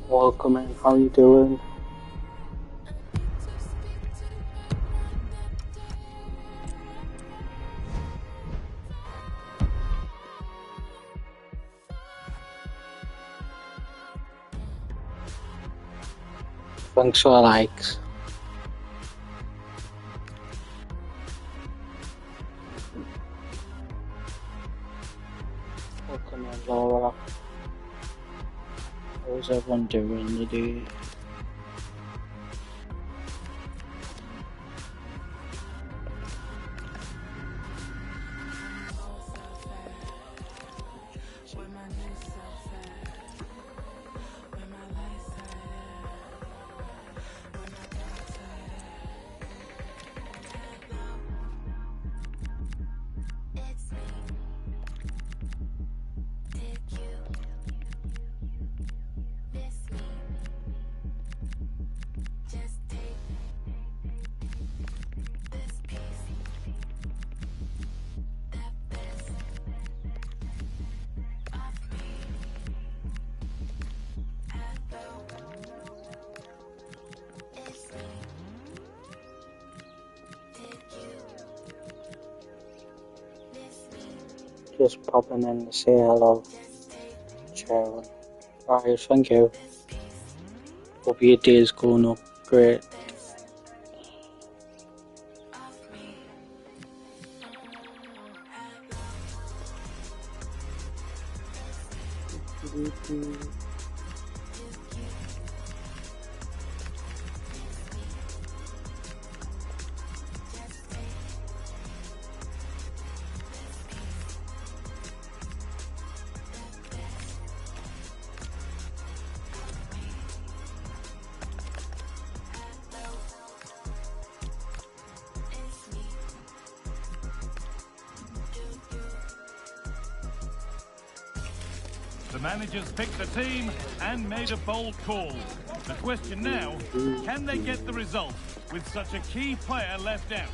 Welcome in, how you doing? Thanks for the likes. Welcome in, Laura. How's everyone doing today? Just popping in to say hello, Sharon. Alright, thank you. Hope your day is going up great. The managers picked the team and made a bold call. The question now, can they get the result with such a key player left out?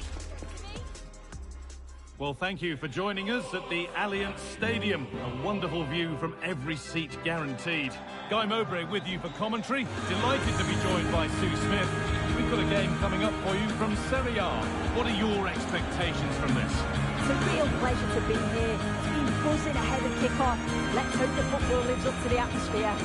Well, thank you for joining us at the Allianz Stadium. A wonderful view from every seat guaranteed. Guy Mowbray with you for commentary. Delighted to be joined by Sue Smith. We've got a game coming up for you from Serie A. What are your expectations from this? It's a real pleasure to be here. It's been buzzing ahead of kick-off. Let's hope the football lives up to the atmosphere.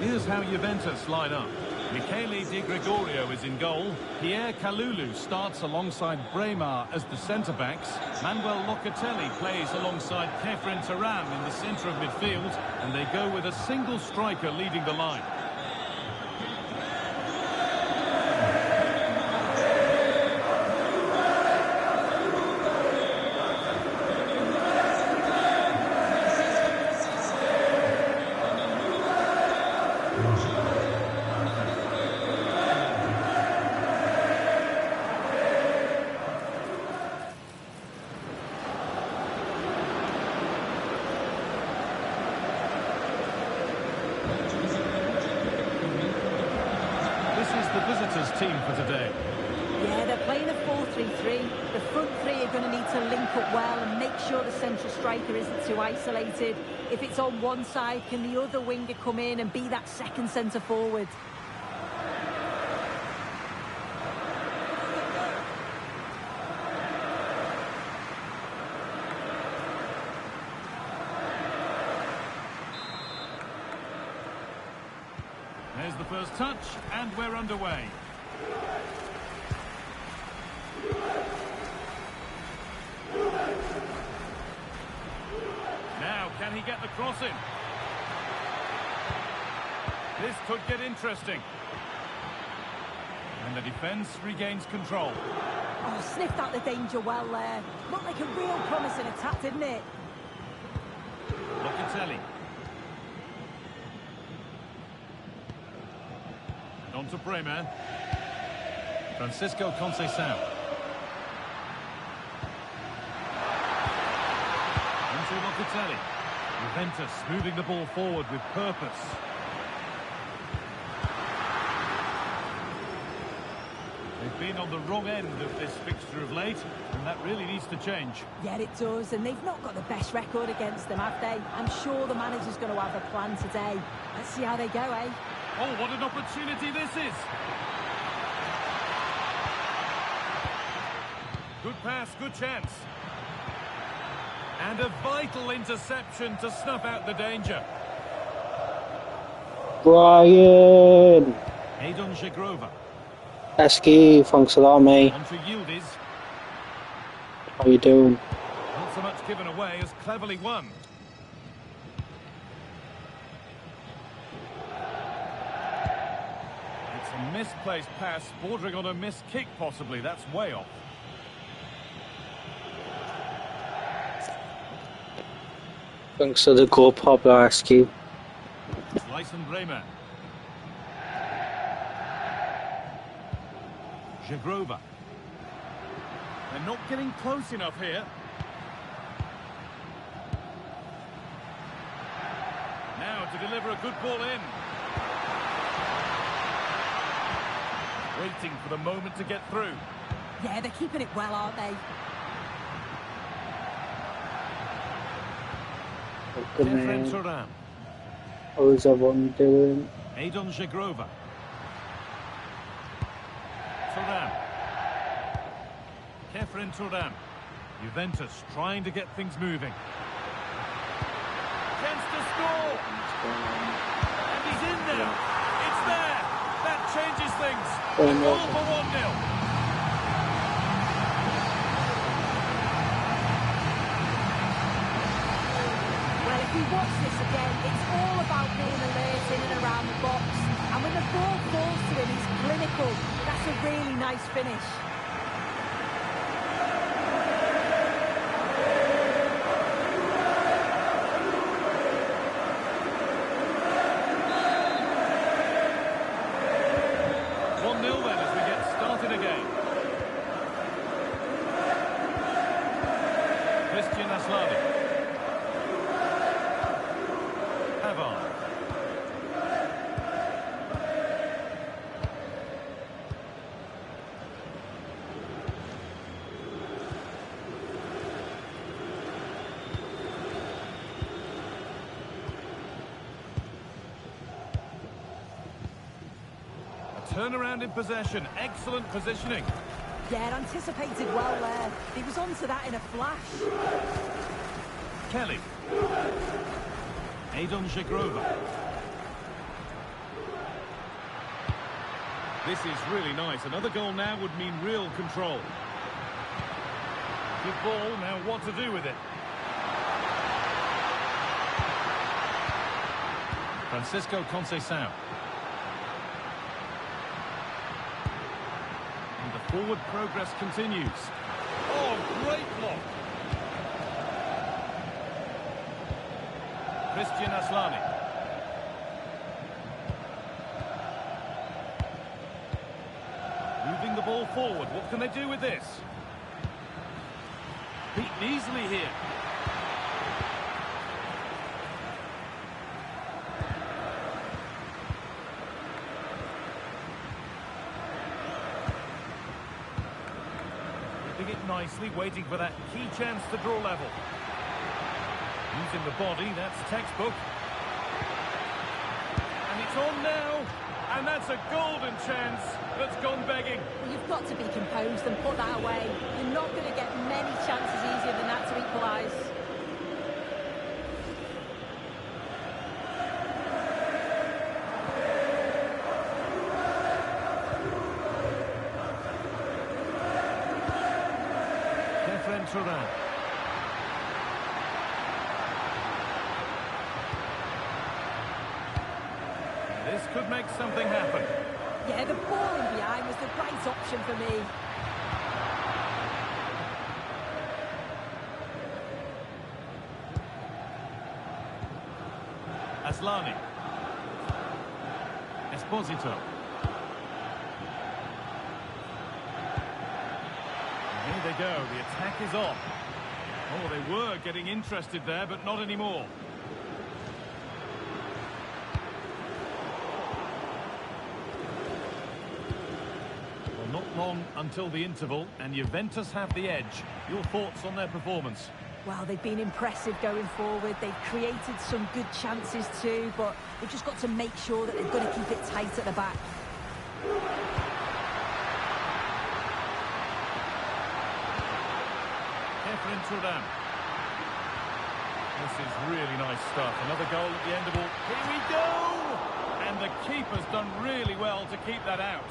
Here's how Juventus line up. Michele Di Gregorio is in goal. Pierre Kalulu starts alongside Braemar as the centre-backs. Manuel Locatelli plays alongside Kefren Turan in the centre of midfield. And they go with a single striker leading the line. The visitors' team for today. Yeah, they're playing a 4-3-3. The front three are going to need to link up well and make sure the central striker isn't too isolated. If it's on one side, can the other winger come in and be that second centre forward? There's the first touch, and we're underway. Can he get the cross in? This could get interesting. And the defence regains control. Oh, sniffed out the danger well there. Looked like a real promising attack, didn't it? Locatelli. And on to Bremer. Francisco Conceição. Into Locatelli. Juventus moving the ball forward with purpose. They've been on the wrong end of this fixture of late, and that really needs to change. Yeah, it does, and they've not got the best record against them, have they? I'm sure the manager's going to have a plan today. Let's see how they go, eh? Oh, what an opportunity this is! Good pass, good chance. And a vital interception to snuff out the danger. Brian! Adon Żegrova. Esky, thanks a lot, mate. On to Yildiz. How you doing? Not so much given away as cleverly won. It's a misplaced pass, bordering on a missed kick possibly. That's way off. Thanks for the goal, Pablo Esky. Lyson Bremer. Żegrova. They're not getting close enough here. Now to deliver a good ball in. Waiting for the moment to get through. Yeah, they're keeping it well, aren't they? Good Kefren man. Turan. How's everyone doing? Adon Żegrova. Turan. Kefren Turan. Juventus trying to get things moving. Chance to score. And he's in there. It's there. That changes things. A goal for 1-0. Well, if we watch this again, it's all about being alert in and around the box. And when the ball falls to him, he's clinical. That's a really nice finish. Turnaround in possession, excellent positioning. Yeah, anticipated well there. He was onto that in a flash. Kelly. Adon Żegrova. This is really nice. Another goal now would mean real control. Good ball, now what to do with it? Francisco Conceição. And the forward progress continues. Oh, great block. Christian Aslani. Moving the ball forward. What can they do with this? Beaten easily here. It nicely, waiting for that key chance to draw level. Using the body, that's textbook. And it's on now, and that's a golden chance that's gone begging. Well, you've got to be composed and put that away. You're not going to get many chances easier than that to equalise. Turan. This could make something happen. Yeah, the ball in behind was the right option for me. Aslani. Esposito. And here they go, the attack is on. Oh, they were getting interested there, but not anymore. Well, not long until the interval, and Juventus have the edge. Your thoughts on their performance? Well, they've been impressive going forward. They've created some good chances too, but they've just got to make sure that they've got to keep it tight at the back. This is really nice stuff. Another goal at the end of all. Here we go! And the keeper's done really well to keep that out.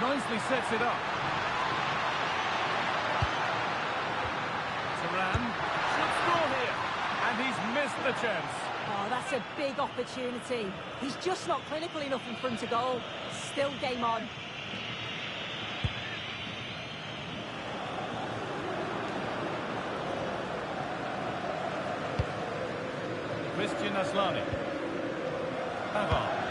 Nicely sets it up. Turan should score here. And he's missed the chance. Oh, that's a big opportunity. He's just not clinical enough in front of goal. Still game on. Christian Aslani. Pavard.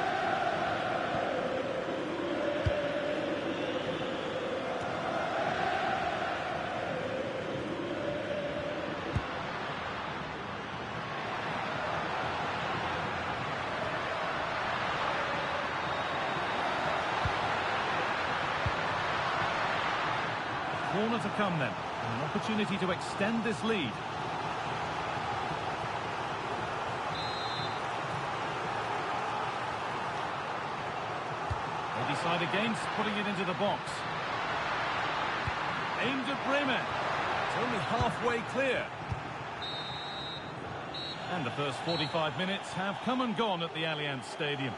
Corner to come then. An opportunity to extend this lead. They decide against putting it into the box. Aimed at Bremen. It's only halfway clear. And the first 45 minutes have come and gone at the Allianz Stadium.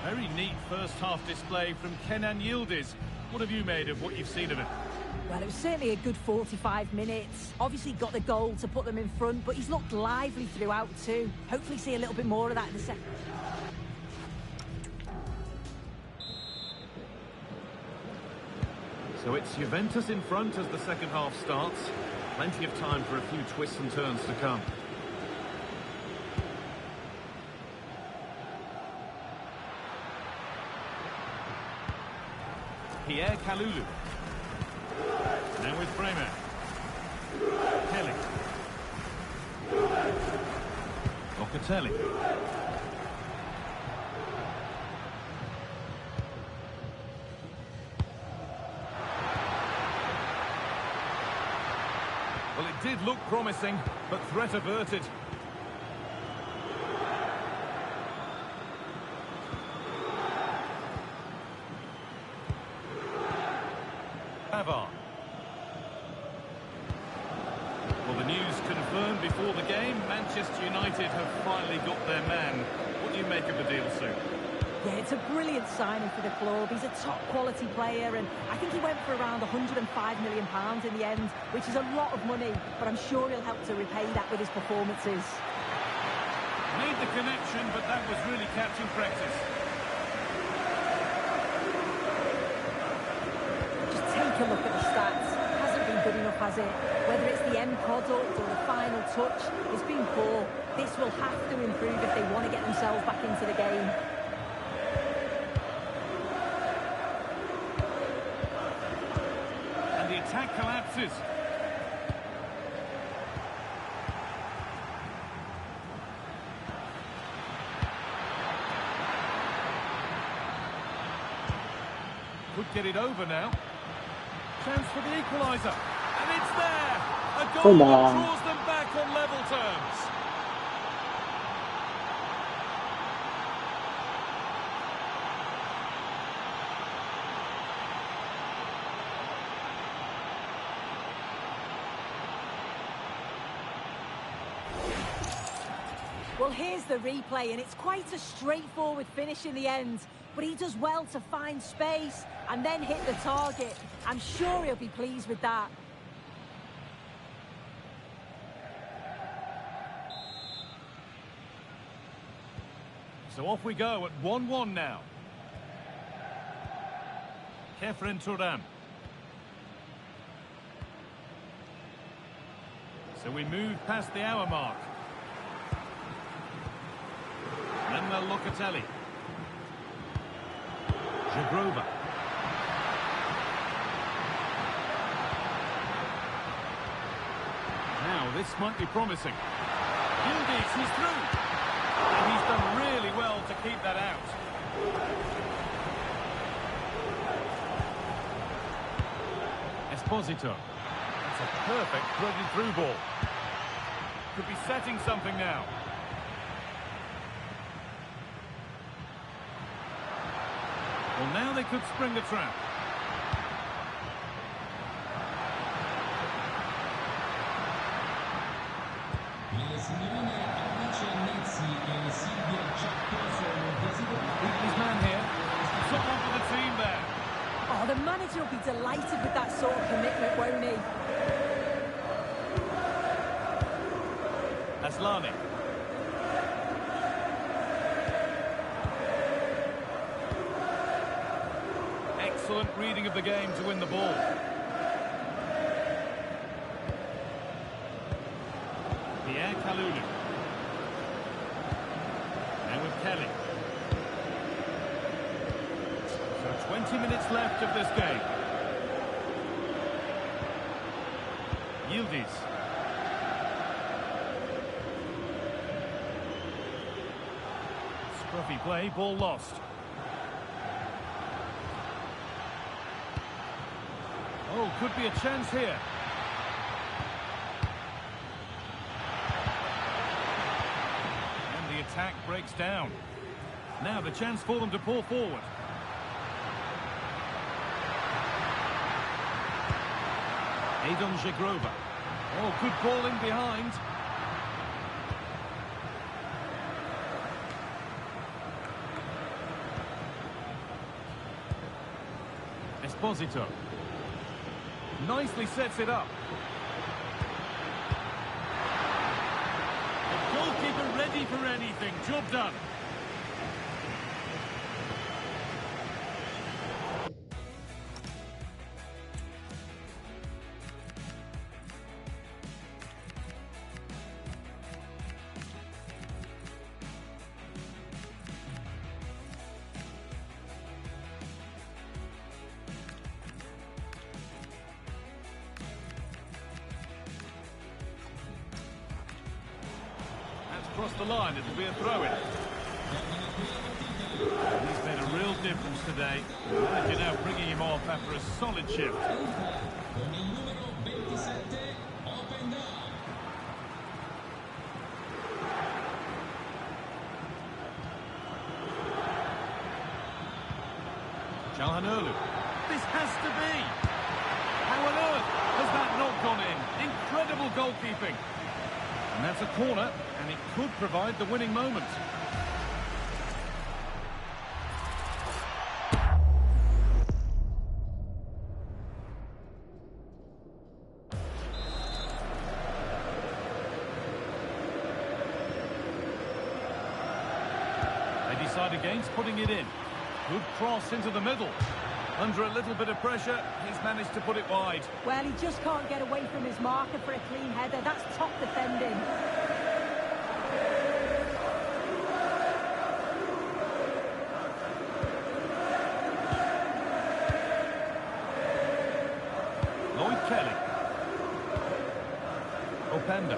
Very neat first-half display from Kenan Yildiz. What have you made of what you've seen of it? Well, it was certainly a good 45 minutes. Obviously got the goal to put them in front, but he's looked lively throughout too. Hopefully see a little bit more of that in the second. So it's Juventus in front as the second half starts. Plenty of time for a few twists and turns to come. Pierre Kalulu. Now with Bremen. Kelly. Locatelli. Well, it did look promising, but threat averted. Pavard. Well, the news confirmed before the game. Manchester United have finally got their man. What do you make of the deal, Sue? Yeah, it's a brilliant signing for the club. He's a top-quality player, and I think he went for around £105 million in the end, which is a lot of money, but I'm sure he'll help to repay that with his performances. Made the connection, but that was really catching practice. Just take a look at the stats. Hasn't been good enough, has it? Whether it's the end product or the final touch, it's been poor. This will have to improve if they want to get themselves back into the game. And the attack collapses. Could get it over now. Chance for the equaliser. And it's there! A goal Come that on. draws them back on level terms. Well, here's the replay, and it's quite a straightforward finish in the end. but he does well to find space and then hit the target. I'm sure he'll be pleased with that. So off we go at 1-1 now. Kefren Turam. So we move past the hour mark. Manuel Locatelli. Jagrova. Now this might be promising. Yildiz, he's through. And he's done really well to keep that out. Esposito. That's a perfect threaded through ball. Could be setting something now. Well, now they could spring the trap. His man here. Someone for the team there. Oh, the manager will be delighted with that sort of commitment, won't he? Aslani. Excellent reading of the game to win the ball. Pierre Kalulu. Now with Kelly. So 20 minutes left of this game. Yildiz. Scruffy play, ball lost. Oh, could be a chance here. And the attack breaks down. Now the chance for them to pull forward. Adon Jagrova. Oh, good ball in behind. Esposito. Nicely sets it up. The goalkeeper ready for anything. Job done. Across the line, it'll be a throw-in. He's made a real difference today. Imagine now bringing him off after a solid shift. Calhanoglu. This has to be. How on earth has that not gone in? Incredible goalkeeping. And that's a corner, and it could provide the winning moment. They decide against putting it in. Good cross into the middle. Under a little bit of pressure, he's managed to put it wide. Well, he just can't get away from his marker for a clean header. That's top defending. Lloyd Kelly. Openda.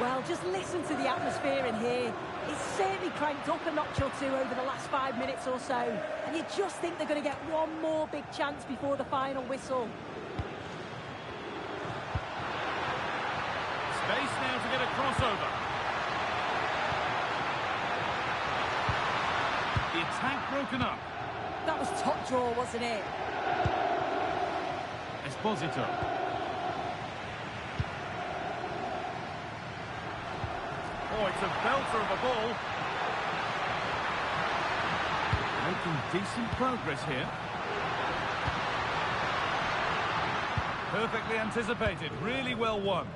Well, just listen to the atmosphere in here. It's certainly cranked up a notch or two over the last 5 minutes or so. And you just think they're going to get one more big chance before the final whistle. Space now to get a crossover. The attack broken up. That was top draw, wasn't it? Esposito. Oh, it's a belter of a ball. Making decent progress here. Perfectly anticipated, really well won.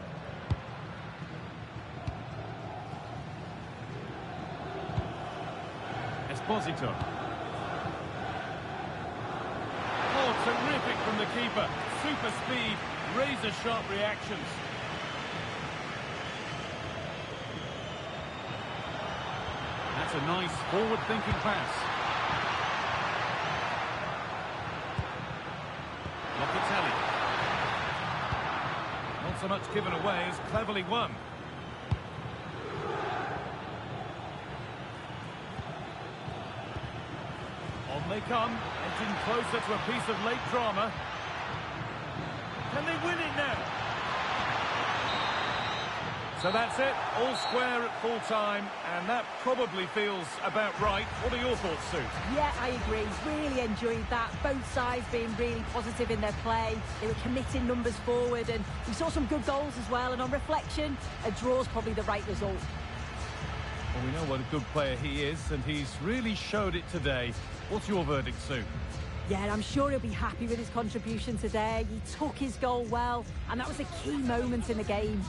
Esposito. Oh, terrific from the keeper. Super speed, razor-sharp reactions. That's a nice forward-thinking pass. Locatelli. Not so much given away as cleverly won. On they come, edging closer to a piece of late drama. Can they win it now? So that's it, all square at full time, and that probably feels about right. What are your thoughts, Sue? Yeah, I agree. Really enjoyed that. Both sides being really positive in their play. They were committing numbers forward, and we saw some good goals as well. And on reflection, a draw's probably the right result. Well, we know what a good player he is, and he's really showed it today. What's your verdict, Sue? Yeah, I'm sure he'll be happy with his contribution today. He took his goal well, and that was a key moment in the game.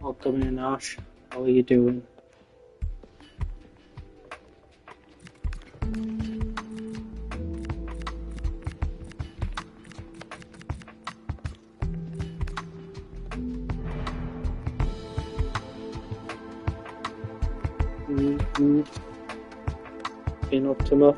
Welcome in, Ash. How are you doing? Been up to much?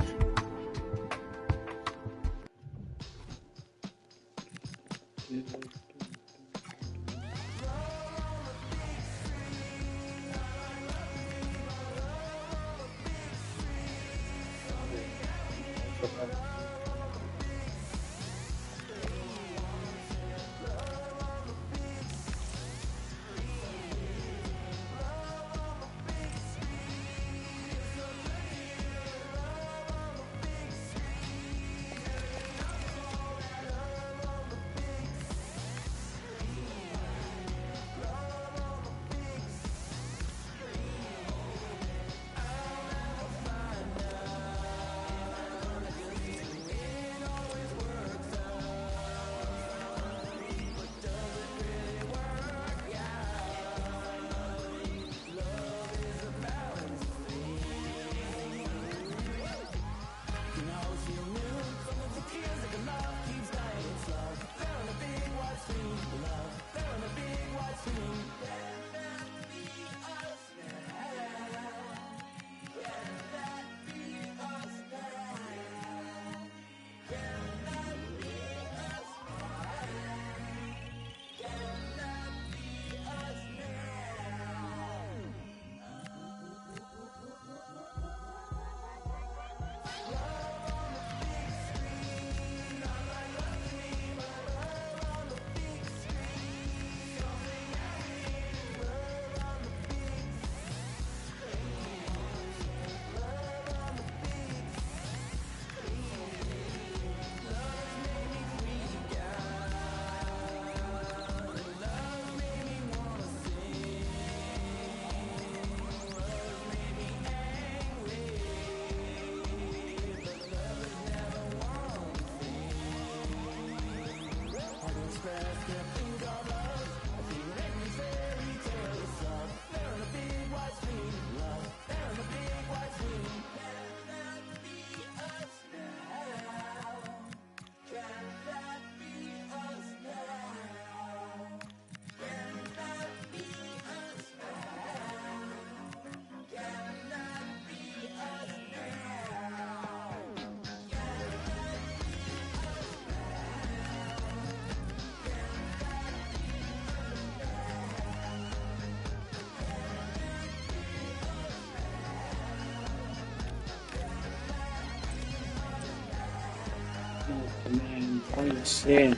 Man, what are you saying?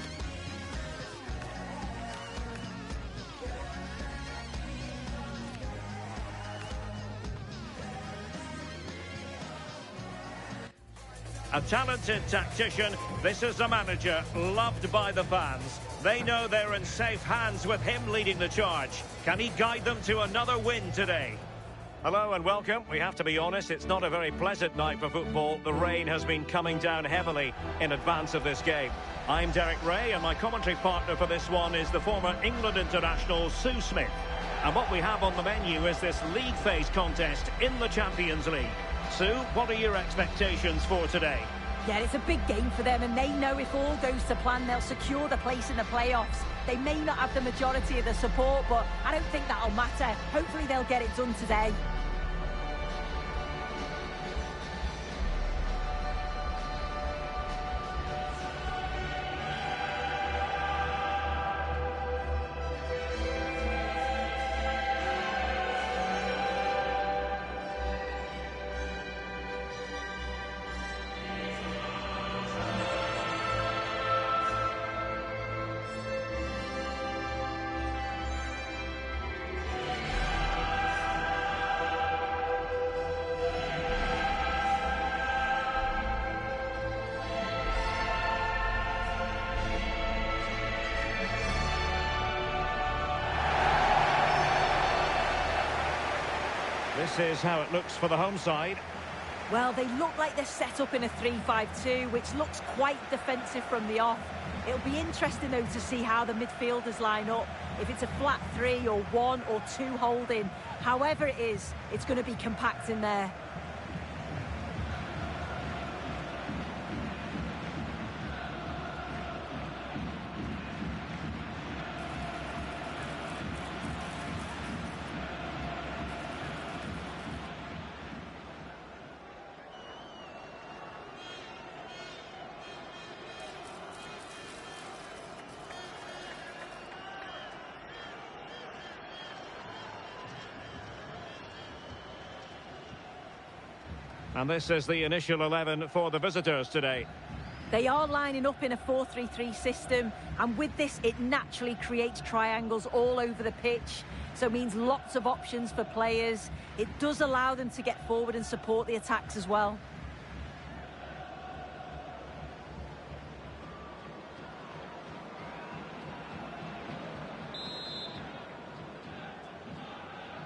A talented tactician, this is a manager loved by the fans. They know they're in safe hands with him leading the charge. Can he guide them to another win today? Hello and welcome. We have to be honest, it's not a very pleasant night for football. The rain has been coming down heavily in advance of this game. I'm Derek Ray and my commentary partner for this one is the former England international Sue Smith. And what we have on the menu is this league phase contest in the Champions League. Sue, what are your expectations for today? Yeah, it's a big game for them, and they know if all goes to plan, they'll secure the place in the playoffs. They may not have the majority of the support, but I don't think that'll matter. Hopefully they'll get it done today. This is how it looks for the home side. Well, they look like they're set up in a 3-5-2, which looks quite defensive from the off. It'll be interesting, though, to see how the midfielders line up. If it's a flat 3 or 1 or 2 holding, however it is, it's going to be compact in there. And this is the initial 11 for the visitors today. They are lining up in a 4-3-3 system, and with this, it naturally creates triangles all over the pitch, so it means lots of options for players. It does allow them to get forward and support the attacks as well.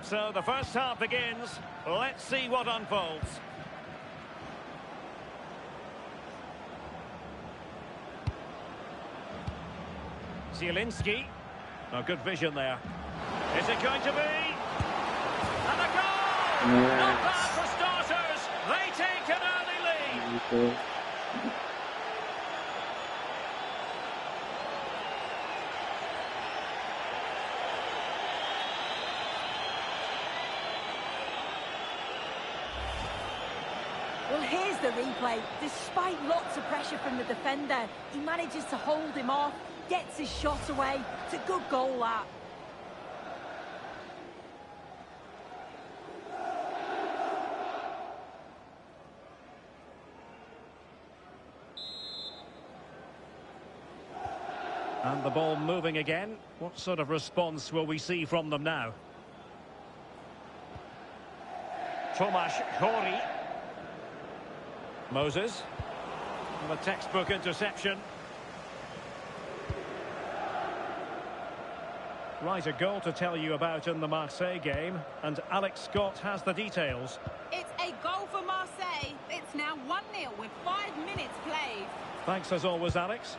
So the first half begins. Let's see what unfolds. Zielinski. Oh, good vision there. Is it going to be? And a goal! Yes. Not bad for starters. They take an early lead. Okay. Well, here's the replay. Despite lots of pressure from the defender, he manages to hold him off, gets his shot away. It's a good goal, that. And the ball moving again. What sort of response will we see from them now? Tomasz Chori. Moses. And a textbook interception. Right, a goal to tell you about in the Marseille game. And Alex Scott has the details. It's a goal for Marseille. It's now 1-0 with 5 minutes played. Thanks as always, Alex.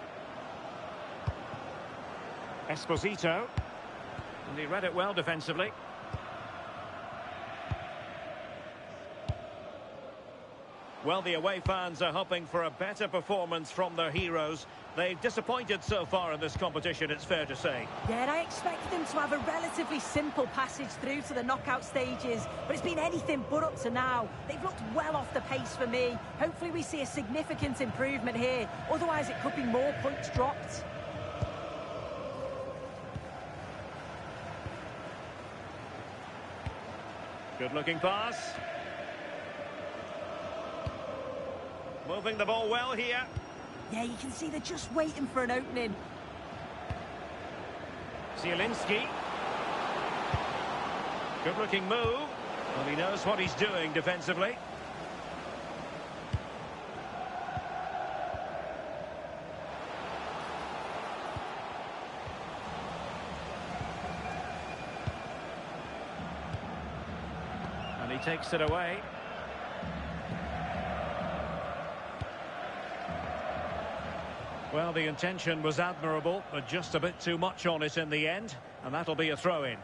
Esposito. And he read it well defensively. Well, the away fans are hoping for a better performance from their heroes. They've disappointed so far in this competition, it's fair to say. Yeah, and I expected them to have a relatively simple passage through to the knockout stages, but it's been anything but up to now. They've looked well off the pace for me. Hopefully we see a significant improvement here, otherwise it could be more points dropped. Good-looking pass. Moving the ball well here. Yeah, you can see they're just waiting for an opening. Zielinski. Good-looking move. Well, he knows what he's doing defensively. And he takes it away. Well, the intention was admirable, but just a bit too much on it in the end, and that'll be a throw-in.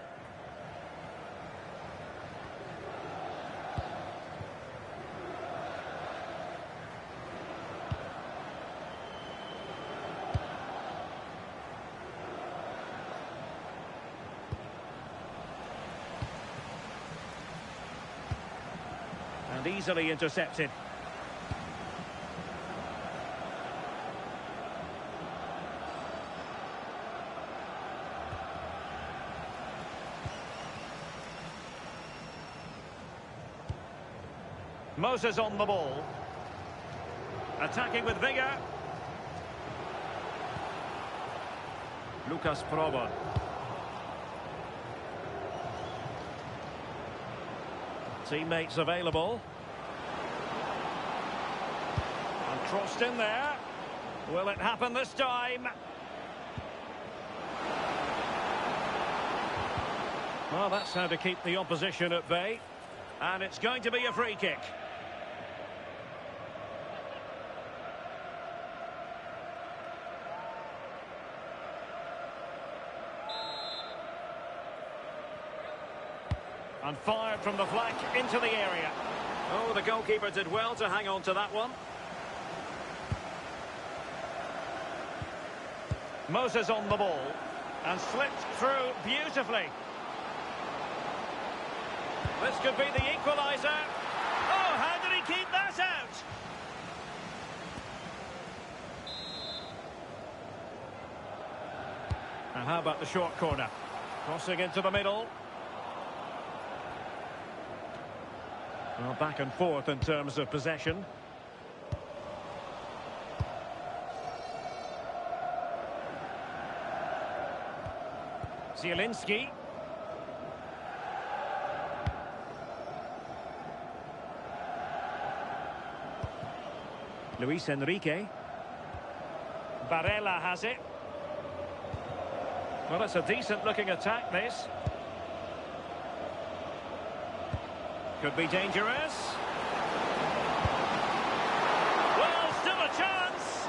And easily intercepted. Moses on the ball. Attacking with vigour. Lucas Prober. Teammates available. And crossed in there. Will it happen this time? Well, that's how to keep the opposition at bay. And it's going to be a free kick. And fired from the flank into the area. Oh, the goalkeeper did well to hang on to that one. Moses on the ball. And slipped through beautifully. This could be the equaliser. Oh, how did he keep that out? And how about the short corner? Crossing into the middle. Well, back and forth in terms of possession. Zielinski. Luis Enrique. Barella has it. Well, it's a decent-looking attack, this. Could be dangerous. Well, still a chance.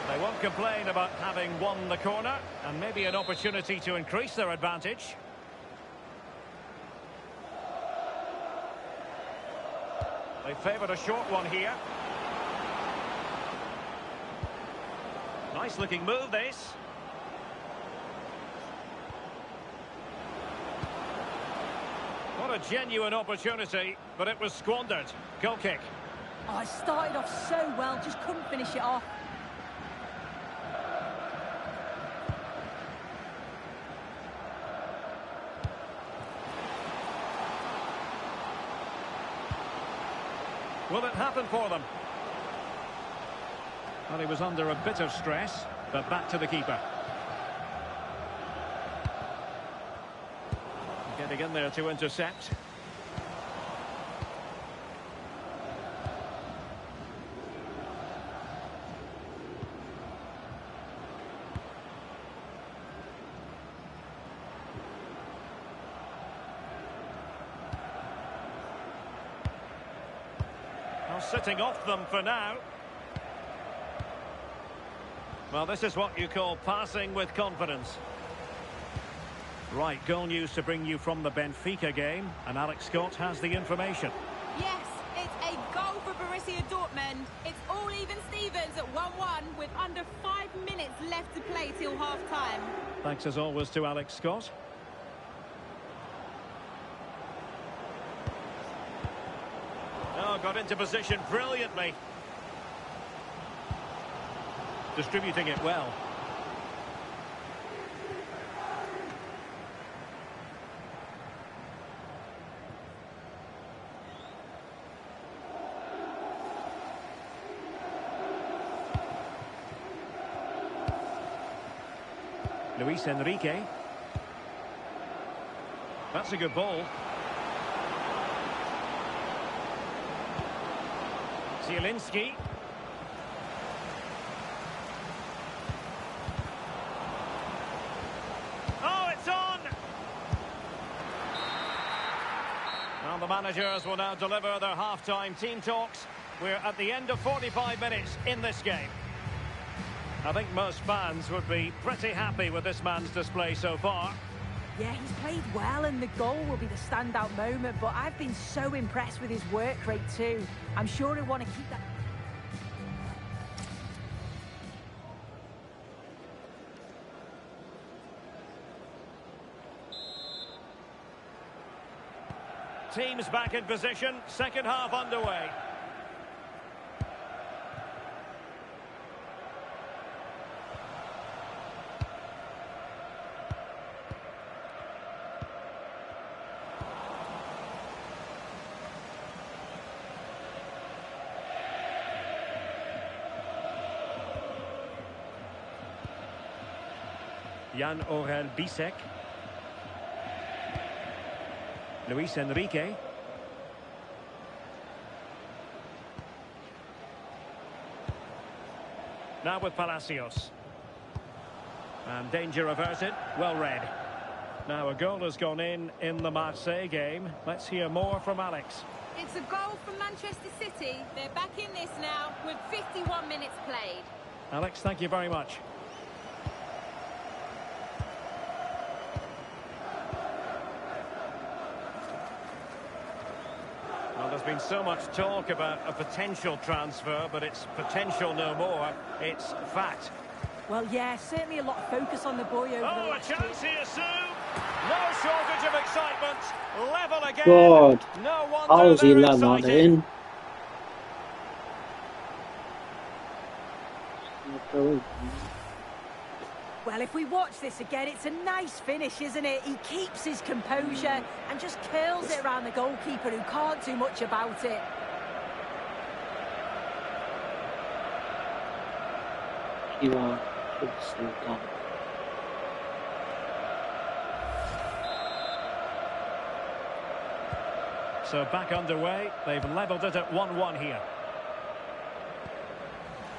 They won't complain about having won the corner, and maybe an opportunity to increase their advantage. They favoured a short one here. Nice looking move, this. What a genuine opportunity, but it was squandered. Goal kick. Oh, it started off so well, just couldn't finish it off. Will it happen for them? Well, he was under a bit of stress, but back to the keeper. Getting in there to intercept. Well, sitting off them for now. Well, this is what you call passing with confidence. Right, goal news to bring you from the Benfica game, and Alex Scott has the information. Yes, it's a goal for Borussia Dortmund. It's all even Stevens at 1-1 with under 5 minutes left to play till half-time. Thanks as always to Alex Scott. Oh, got into position brilliantly. Distributing it well. Luis Enrique. That's a good ball. Zielinski. Oh, it's on! Well, the managers will now deliver their half-time team talks. We're at the end of 45 minutes in this game. I think most fans would be pretty happy with this man's display so far. Yeah, he's played well and the goal will be the standout moment, but I've been so impressed with his work rate too. I'm sure he'll want to keep that. Teams back in position, second half underway. Jan-Orel Bisek. Luis Enrique. Now with Palacios. And danger averted. Well read. Now a goal has gone in the Marseille game. Let's hear more from Alex. It's a goal from Manchester City. They're back in this now with 51 minutes played. Alex, thank you very much. Well, there's been so much talk about a potential transfer, but it's potential no more. It's fact. Well, yeah, certainly a lot of focus on the boy over the last a chance here, Sue. No shortage of excitement. Level again. God, No how's he wonder let they're that excited. in? Well, if we watch this again, it's a nice finish, isn't it? He keeps his composure and just curls it around the goalkeeper who can't do much about it. You are so dumb. So back underway. They've levelled it at 1-1 here.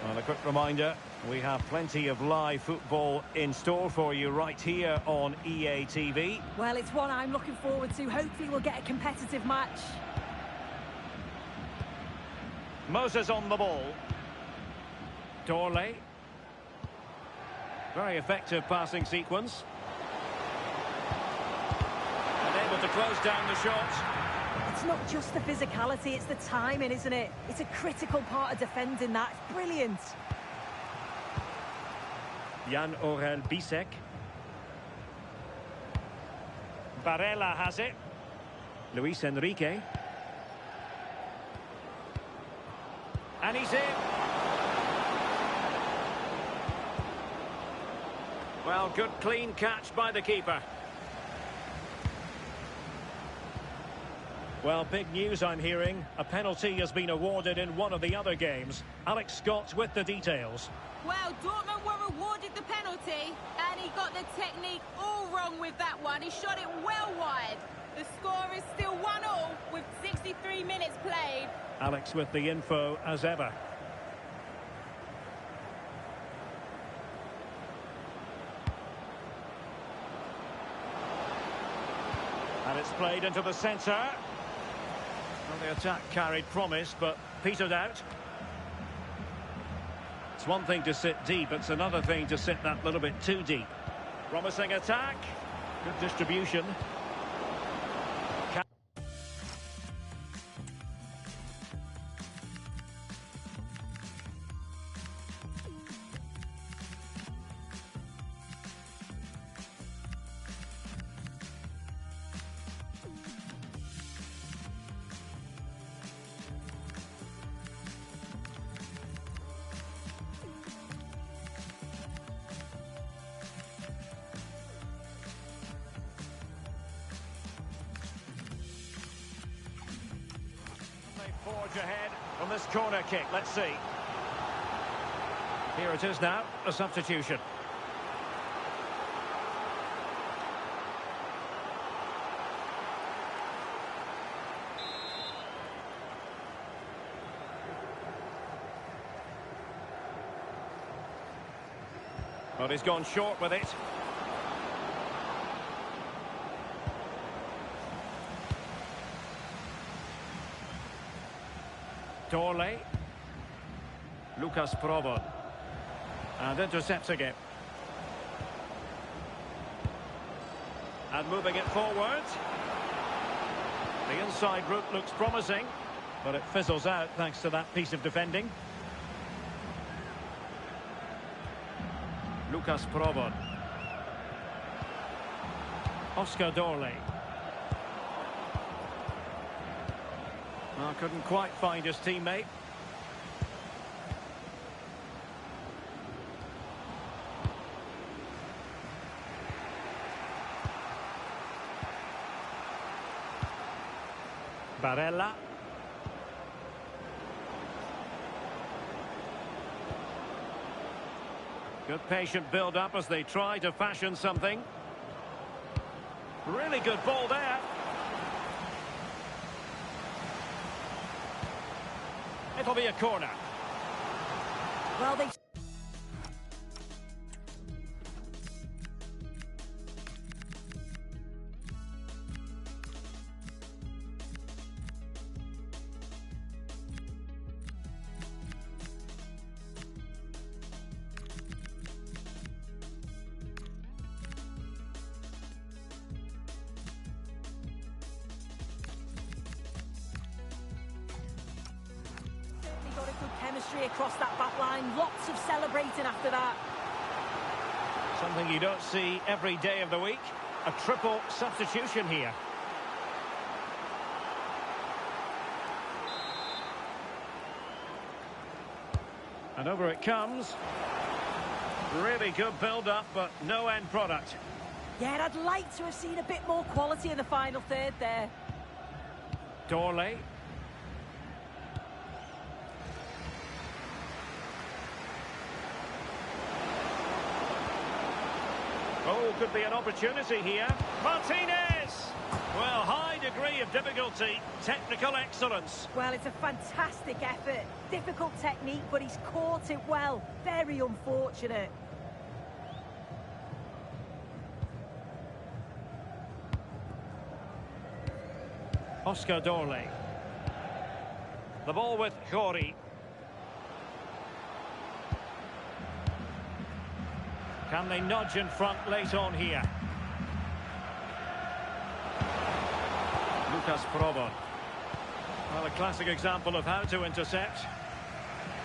Well, a quick reminder, we have plenty of live football in store for you right here on EA TV. Well, it's one I'm looking forward to. Hopefully we'll get a competitive match. Moses on the ball. Dorley. Very effective passing sequence. And able to close down the shot. It's not just the physicality, it's the timing, isn't it? It's a critical part of defending that. It's brilliant. Jan-Orel Bisek. Barella has it. Luis Enrique. And he's in. Well, good clean catch by the keeper. Well, big news I'm hearing. A penalty has been awarded in one of the other games. Alex Scott with the details. Well, Dortmund were awarded the penalty, and he got the technique all wrong with that one. He shot it well wide. The score is still 1-1 with 63 minutes played. Alex with the info as ever. And it's played into the centre. Well, the attack carried promise, but petered out. It's one thing to sit deep, it's another thing to sit that little bit too deep. Promising attack. Good distribution. Forge ahead from this corner kick. Let's see. Here it is now, a substitution. But he's gone short with it. Dorley. Lucas Probon. And intercepts again. And moving it forward. The inside route looks promising, but it fizzles out thanks to that piece of defending. Lucas Probon. Oscar Dorley. Well, couldn't quite find his teammate. Barella. Good patient build-up as they try to fashion something. Really good ball there. It'll be a corner. Well, they... got a good chemistry across that back line. Lots of celebrating after that. Something you don't see every day of the week. A triple substitution here. And over it comes. Really good build-up, but no end product. Yeah, I'd like to have seen a bit more quality in the final third there. Dorley. Oh, could be an opportunity here. Martinez! Well, high degree of difficulty, technical excellence. Well, it's a fantastic effort. Difficult technique, but he's caught it well. Very unfortunate. Oscar Dorley. The ball with Khori. Can they nudge in front late on here? Lucas Probon. Well, a classic example of how to intercept.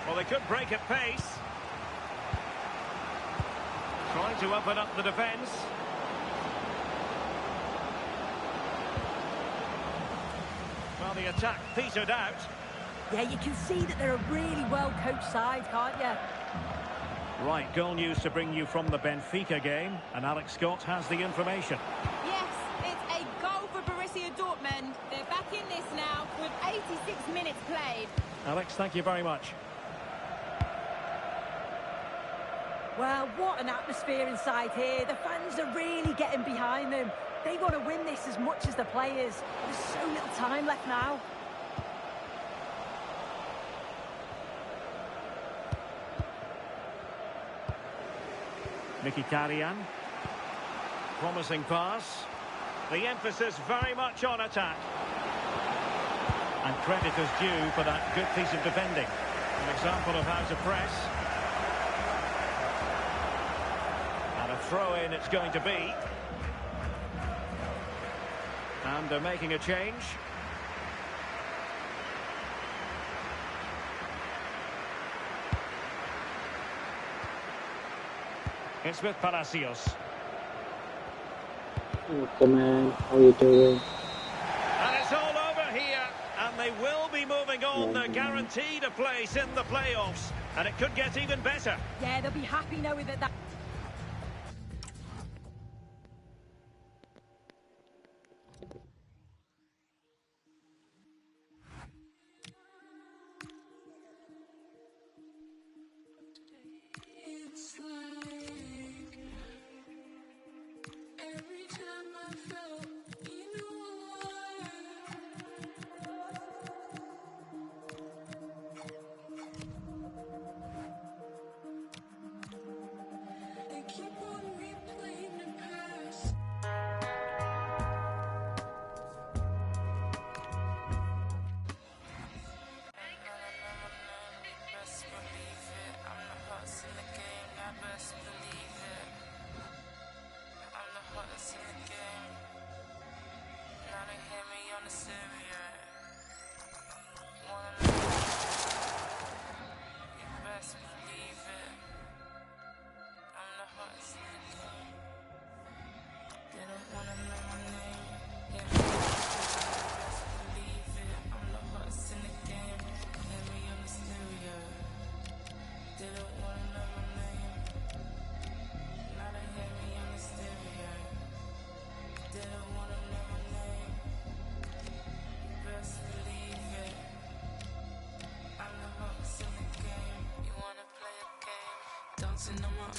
Well, they could break at pace. Trying to open up the defence. Well, the attack petered out. Yeah, you can see that they're a really well-coached side, can't you? Right, goal news to bring you from the Benfica game, and Alex Scott has the information. Yes, it's a goal for Borussia Dortmund. They're back in this now with 86 minutes played. Alex, thank you very much. Well, what an atmosphere inside here. The fans are really getting behind them. They want to win this as much as the players. There's so little time left now. Mkhitaryan. Promising pass. The emphasis very much on attack. And credit is due for that good piece of defending. An example of how to press. And a throw-in it's going to be. And they're making a change. It's with Palacios. Okay, man. How you doing? And it's all over here. And they will be moving on. They're guaranteed a place in the playoffs. And it could get even better. Yeah, they'll be happy knowing that...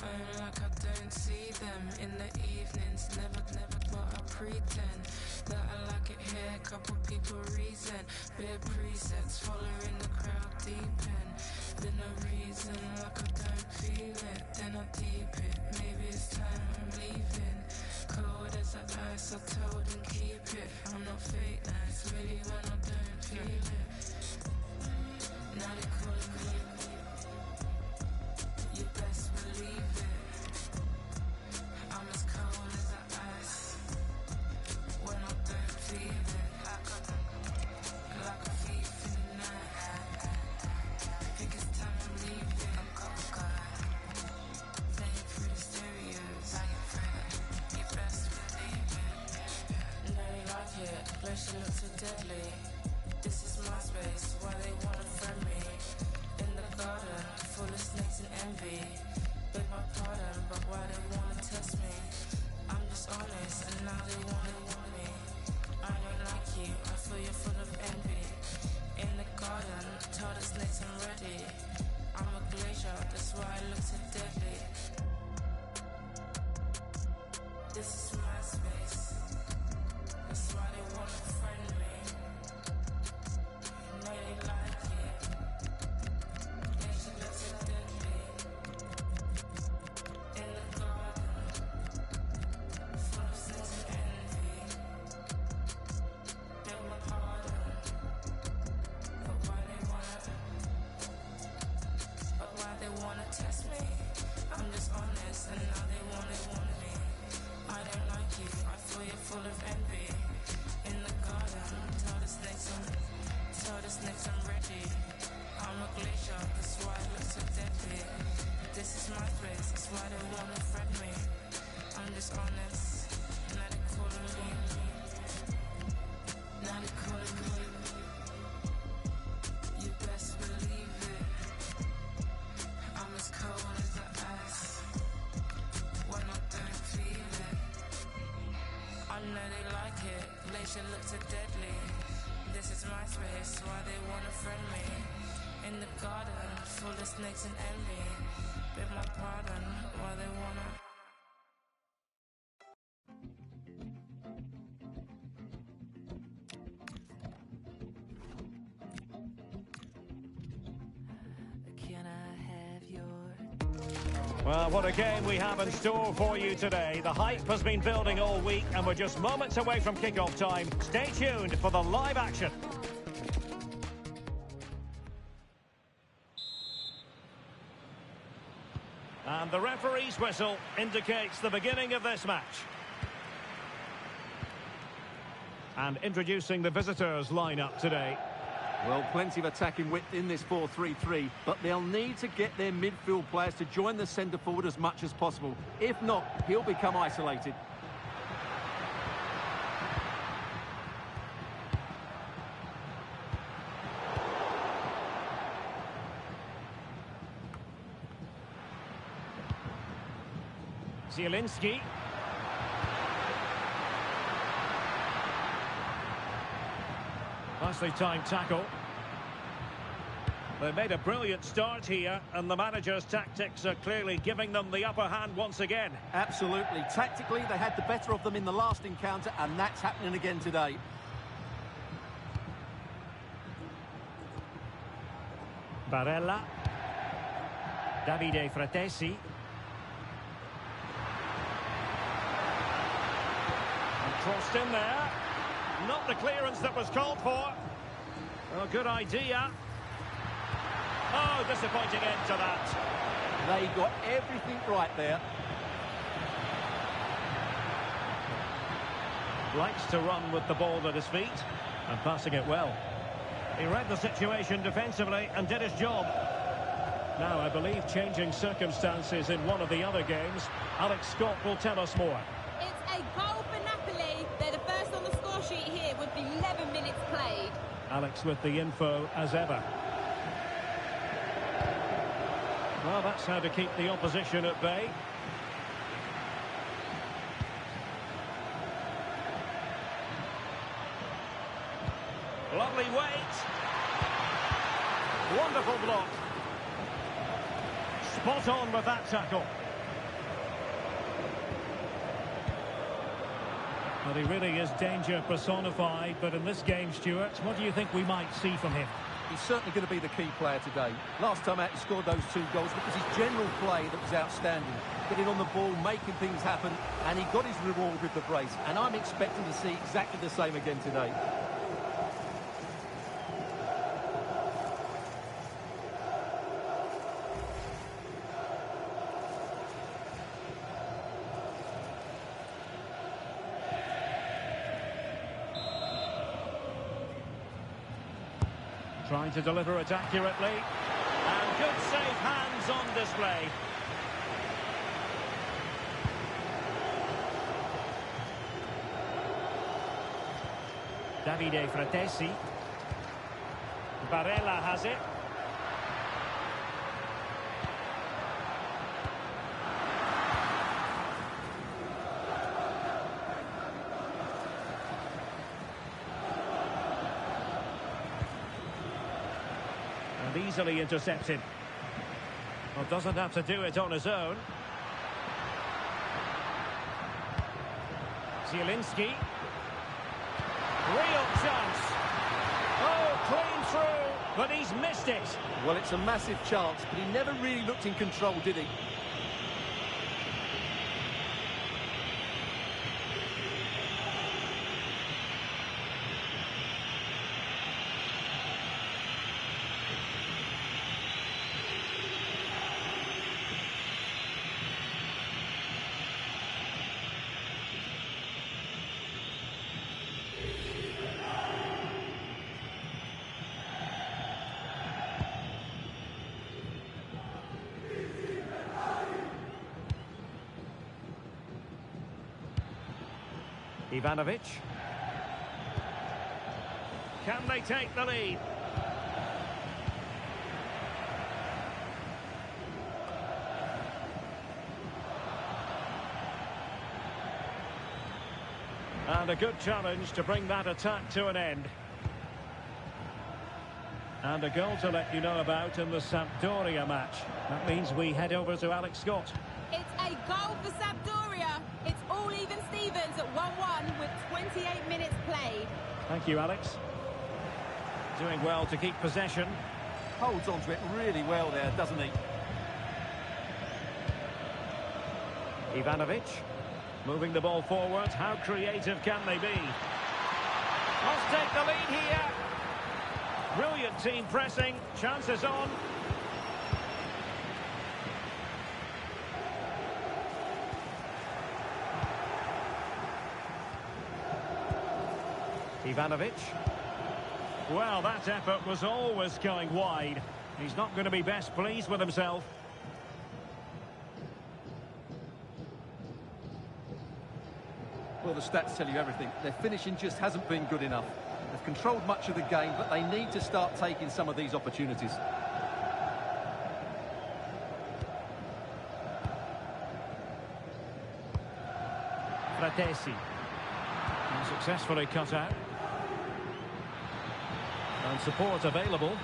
own like I don't see them. In the evenings, never, but I pretend that I like it here. Couple people reason, bare presets, following the crowd deep in. Been a reason like I don't feel it, then I deep it. Maybe it's time I'm leaving. Cold as the ice, I told them keep it. I'm not fake nice, really when I don't feel it. Now they calling me, you best believe it. I'm as cold as the ice when I don't feel it. Like a thief in the night. Think it's time I'm leaving. I'm cold. Playing through the stereos. You best believe it. No, they like it. Place you look so deadly. This is my space. Why they wanna friend me? In the garden, full of snakes and envy. Beg my pardon, but why they wanna test me? I'm just honest, and now they wanna me. I don't like you, I feel you're full of envy. In the garden, tell the snakes I'm ready. I'm a glacier, that's why I look so deadly. This is my space, that's why they wanna friend me. Know they like it, they should look so deadly. In the garden, full of snakes and envy. Beg my pardon, but why they wanna test me? I'm just honest, and now they want me. I don't like you, I feel you're full of envy. In the garden, tell the snakes I'm ready. I'm a glacier, that's why I look so deadly. This is my place, that's why they wanna friend me. I'm just honest, now they calling me. Now they calling me. You best believe it. I'm as cold as the ice when I don't feel it. I know they like it, glacier looks so deadly. This is my space, why they wanna friend me. In the garden, full of snakes and envy. Beg my pardon, why they wanna. Can I have your... Well, what a game we have in store for you today. The hype has been building all week, and we're just moments away from kickoff time. Stay tuned for the live action. And the referee's whistle indicates the beginning of this match. And introducing the visitors' lineup today. Well, plenty of attacking width in this 4-3-3, but they'll need to get their midfield players to join the centre forward as much as possible. If not, he'll become isolated. Zielinski. Nicely timed tackle. They made a brilliant start here, and the manager's tactics are clearly giving them the upper hand once again. Absolutely. Tactically, they had the better of them in the last encounter, and that's happening again today. Barella. Davide Fratesi. And crossed in there. Not the clearance that was called for. Oh, good idea. Oh, disappointing end to that. They got everything right there. Likes to run with the ball at his feet and passing it well. He read the situation defensively and did his job. Now, I believe changing circumstances in one of the other games. Alex Scott will tell us more. It's a goal for Napoli. They're the first on the score sheet here with 11 minutes played. Alex with the info as ever. Well, that's how to keep the opposition at bay. Lovely weight. Wonderful block. Spot on with that tackle. Well, he really is danger personified, but in this game, Stuart, what do you think we might see from him? He's certainly going to be the key player today. Last time out, he scored those 2 goals, but it was his general play that was outstanding. Getting on the ball, making things happen, and he got his reward with the brace. And I'm expecting to see exactly the same again today. Trying to deliver it accurately. And good safe hands on display. Davide Fratesi. Barella has it. And easily intercepted. Well, doesn't have to do it on his own. Zielinski. Real chance. Oh, clean through, but he's missed it. Well, it's a massive chance, but he never really looked in control, did he? Ivanovic. Can they take the lead? And a good challenge to bring that attack to an end. And a goal to let you know about in the Sampdoria match. That means we head over to Alex Scott. It's a goal for Sampdoria. It's all even Stevens at 1-1 with 28 minutes played. Thank you, Alex. Doing well to keep possession. Holds on to it really well there, doesn't he? Ivanovic. Moving the ball forward. How creative can they be? Must take the lead here. Brilliant team pressing. Chances on. Ivanovic. Well, that effort was always going wide. He's not going to be best pleased with himself. Well, the stats tell you everything. Their finishing just hasn't been good enough. They've controlled much of the game, but they need to start taking some of these opportunities. Fratesi. Successfully cut out. And support available.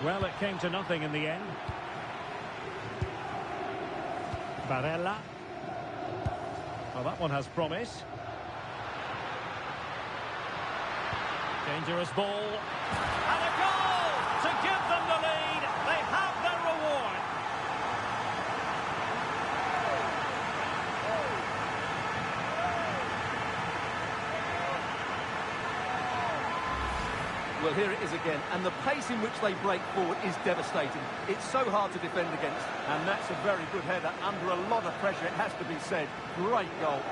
Well, it came to nothing in the end. Barella. Well, that one has promise. Dangerous ball. And a goal to give them the lead. They have their reward. Well, here it is again, and the pace in which they break forward is devastating. It's so hard to defend against. And that's a very good header under a lot of pressure, it has to be said. Great goal.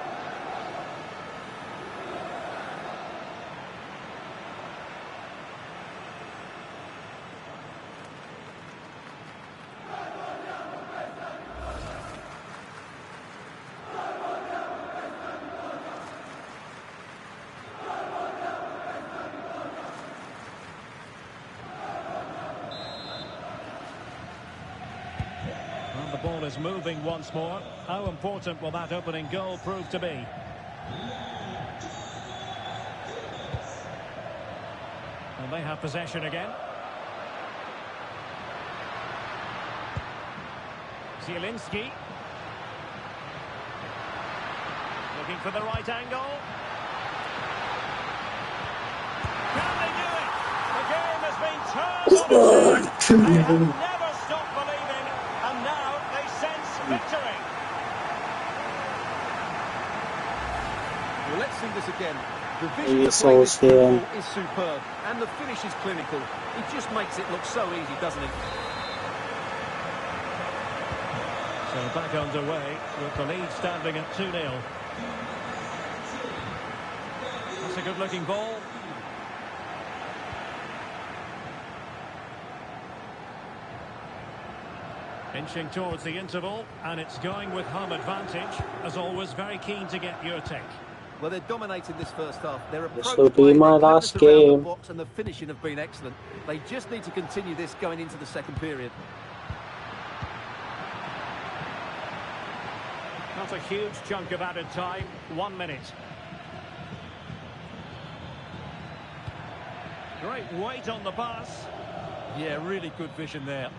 The ball is moving once more. How important will that opening goal prove to be? And they have possession again. Zielinski. The Looking for the right angle. Can they do it? The game has been turned on its head. They have never stopped believing, and now they sense victory. Well, let's see this again. The vision to It's play so this football scary. is superb, and the finish is clinical. It just makes it look so easy, doesn't it? So back underway with the lead standing at 2-0. That's a good-looking ball. Inching towards the interval, and it's going with home advantage. As always, very keen to get your take. Well, they're dominating this first half. Their This approach will be play, my their last cleverness around the game. box, and the finishing have been excellent. They just need to continue this going into the second period. Not a huge chunk of added time. 1 minute. Great weight on the pass. Yeah, really good vision there.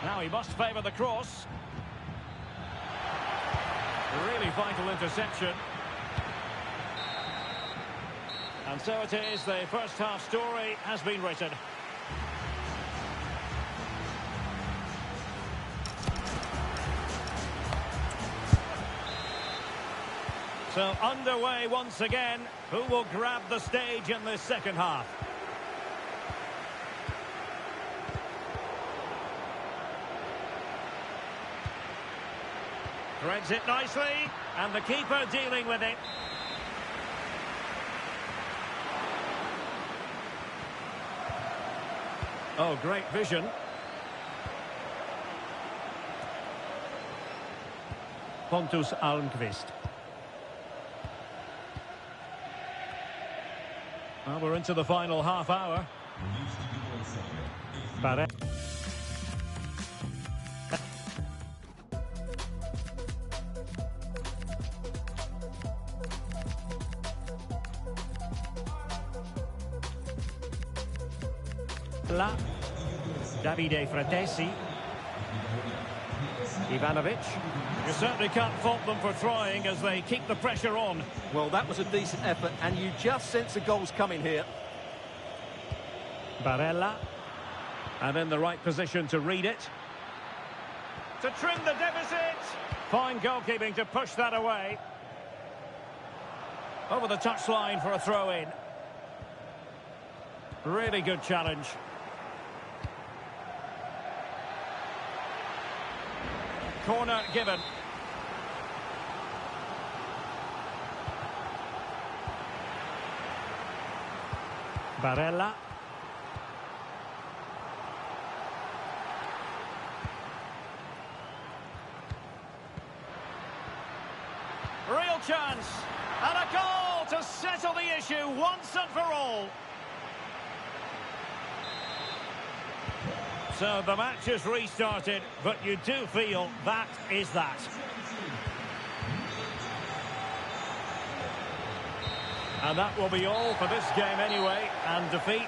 Now he must favour the cross. Really vital interception. And so it is, the first half story has been written. So underway once again. Who will grab the stage in this second half? Threads it nicely, and the keeper dealing with it. Oh, great vision. Pontus Almqvist. Well, we're into the final half hour. Barret. Davide Fratesi. Ivanovic. You certainly can't fault them for trying as they keep the pressure on. Well, that was a decent effort, and you just sense the goals coming here. Barella. And in the right position to read it. To trim the deficit. Fine goalkeeping to push that away. Over the touchline for a throw-in. Really good challenge. Corner given. Barella. Real chance. And a goal to settle the issue once and for all. So the match has restarted, but you do feel that is that. And that will be all for this game anyway, and defeat.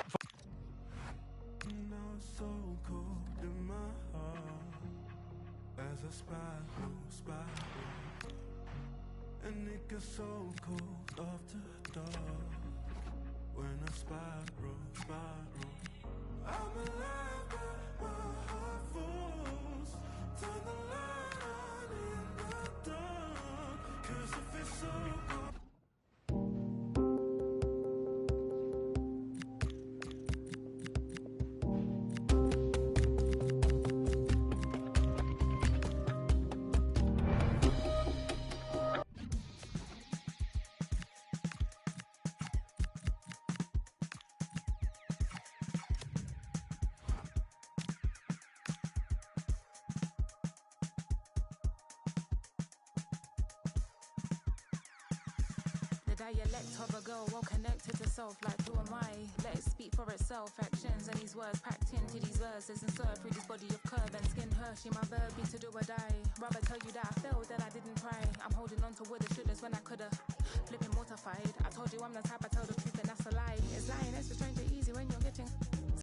Now it's so cold in my heart as I spiral. And it gets so cold after dark when I spiral. I'm alive, but my heart falls. Turn the light on in the dark, 'cause if it's so cold. Dialect of a girl well connected to self, like who am I? Let it speak for itself. Actions and these words packed into these verses and served through this body of curve and skin Hershey. My verb be to do or die. Rather tell you that I failed than I didn't try. I'm holding on to woulda shouldas when I coulda. Flipping mortified. I told you I'm the type I tell the truth and that's a lie. It's lying, it's just strange and easy when you're getting